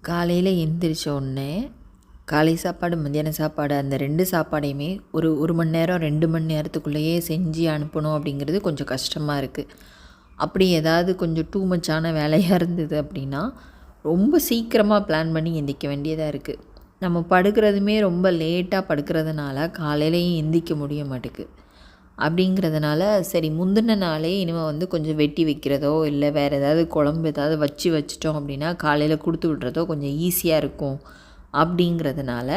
காலையில் எந்திரிச்ச உடனே காலை சாப்பாடு மத்தியான சாப்பாடு அந்த 2 சாப்பாடையுமே ஒரு மணி நேரம் 2 மணி நேரத்துக்குள்ளேயே செஞ்சு அனுப்பணும் அப்படிங்கிறது கொஞ்சம் கஷ்டமாக இருக்குது. அப்படி ஏதாவது கொஞ்சம் டூ மச்சான வேலையாக இருந்தது அப்படின்னா ரொம்ப சீக்கிரமாக பிளான் பண்ணி எந்திரிக்க வேண்டியதாக இருக்குது. நம்ம படுக்கிறதுமே ரொம்ப லேட்டாக படுக்கிறதுனால காலையிலையும் எந்திரிக்க முடிய மாட்டேங்குது. அப்படிங்கிறதுனால சரி முந்தின நாளே இனிமேல் கொஞ்சம் வெட்டி வைக்கிறதோ இல்லை வேறு ஏதாவது குழம்பு ஏதாவது வச்சிட்டோம் அப்படின்னா காலையில் கொடுத்து விட்றதோ கொஞ்சம் ஈஸியாக இருக்கும். அப்படிங்கிறதுனால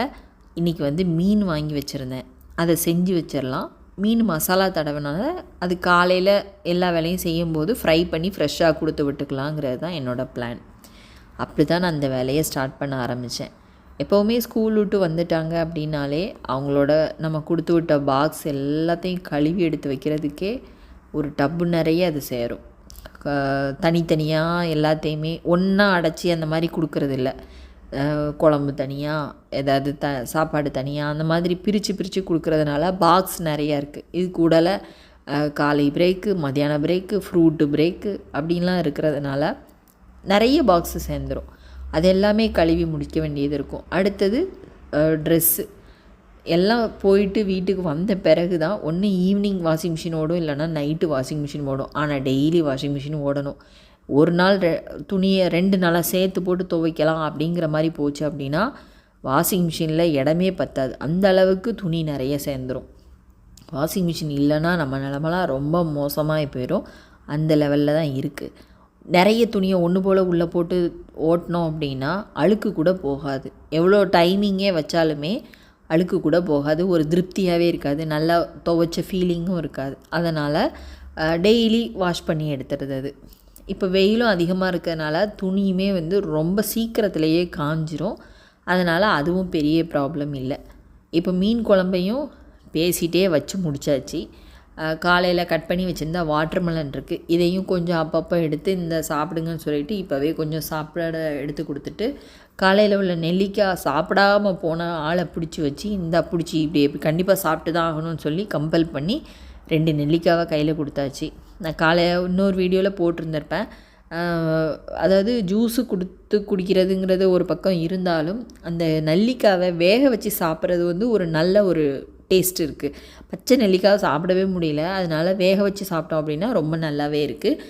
இன்றைக்கி மீன் வாங்கி வச்சுருந்தேன். அதை செஞ்சு வச்சிடலாம். மீன் மசாலா தடவினால அது காலையில் எல்லா வேலையும் செய்யும்போது ஃப்ரை பண்ணி ஃப்ரெஷ்ஷாக கொடுத்து விட்டுக்கலாங்கிறது தான் என்னோடய பிளான். அப்படி தான் நான் அந்த வேலையை ஸ்டார்ட் பண்ண ஆரம்பித்தேன். எப்போவுமே ஸ்கூல் விட்டு வந்துட்டாங்க அப்படின்னாலே அவங்களோட நம்ம கொடுத்து விட்ட பாக்ஸ் எல்லாத்தையும் கழுவி எடுத்து வைக்கிறதுக்கே ஒரு டப்பு நிறைய அது சேரும். தனித்தனியாக எல்லாத்தையுமே ஒன்றா அடைச்சி அந்த மாதிரி கொடுக்கறதில்ல. குழம்பு தனியாக ஏதாவது சாப்பாடு தனியாக அந்த மாதிரி பிரித்து கொடுக்கறதுனால பாக்ஸ் நிறையா இருக்குது. இது கூடல காலை பிரேக்கு, மத்தியான பிரேக்கு, ஃப்ரூட்டு பிரேக்கு அப்படின்லாம் இருக்கிறதுனால நிறைய பாக்ஸு சேர்ந்துடும். அது எல்லாமே கழுவி முடிக்க வேண்டியது இருக்கும். அடுத்தது ட்ரெஸ்ஸு எல்லாம் போயிட்டு வீட்டுக்கு வந்த பிறகு தான் ஒன்று ஈவினிங் வாஷிங் மிஷின் ஓடும், இல்லைனா நைட்டு வாஷிங் மிஷின் ஓடும். ஆனால் டெய்லி வாஷிங் மிஷின் ஓடணும். ஒரு நாள் துணியை 2 நாளாக சேர்த்து போட்டு துவைக்கலாம் அப்படிங்கிற மாதிரி போச்சு அப்படின்னா வாஷிங் மிஷினில் இடமே பத்தாது. அந்த அளவுக்கு துணி நிறைய சேர்ந்துடும். வாஷிங் மிஷின் இல்லைன்னா நம்ம நிலமெல்லாம் ரொம்ப மோசமாக போயிடும். அந்த லெவலில் தான் இருக்குது. நிறைய துணியை ஒன்று போல் உள்ளே போட்டு ஓட்டினோம் அப்படின்னா அழுக்கு கூட போகாது. எவ்வளோ டைமிங்கே வச்சாலுமே அழுக்கு கூட போகாது. ஒரு திருப்தியாகவே இருக்காது. நல்லா துவைச்ச ஃபீலிங்கும் இருக்காது. அதனால் டெய்லி வாஷ் பண்ணி எடுத்துறது. அது இப்போ வெயிலும் அதிகமாக இருக்கிறதுனால துணியுமே ரொம்ப சீக்கிரத்துலேயே காஞ்சிரும். அதனால் அதுவும் பெரிய ப்ராப்ளம் இல்லை. இப்போ மீன் குழம்பையும் பேசிகிட்டே வச்சு முடித்தாச்சு. காலையில் கட் பண்ணி வச்சுருந்தா வாட்டர்மெலன் இருக்குது. இதையும் கொஞ்சம் அப்பப்போ எடுத்து இந்த சாப்பிடுங்கன்னு சொல்லிவிட்டு இப்போவே கொஞ்சம் சாப்பிட எடுத்து கொடுத்துட்டு, காலையில் உள்ள நெல்லிக்காய் சாப்பிடாமல் போன ஆளை பிடிச்சி வச்சு பிடிச்சி இப்படி கண்டிப்பாக சாப்பிட்டு தான் ஆகணும்னு சொல்லி கம்பல் பண்ணி 2 நெல்லிக்காவை கையில் கொடுத்தாச்சு. நான் இன்னொரு வீடியோவில் போட்டிருந்திருப்பேன். அதாவது ஜூஸு கொடுத்து குடிக்கிறதுங்கிறது ஒரு பக்கம் இருந்தாலும் அந்த நெல்லிக்காவை வேக வச்சு சாப்பிட்றது ஒரு நல்ல ஒரு டேஸ்ட் இருக்குது. பச்சை நெல்லிக்காய் சாப்பிடவே முடியல. அதனால் வேக வச்சு சாப்பிட்டோம் அப்படின்னா ரொம்ப நல்லாவே இருக்குது.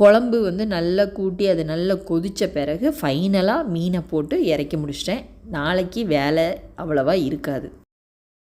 குழம்பு நல்லா கூட்டி அது நல்லா கொதித்த பிறகு ஃபைனலாக மீனை போட்டு இறக்கி முடிச்சிட்டேன். நாளைக்கு வேலை அவ்வளவா இருக்காது.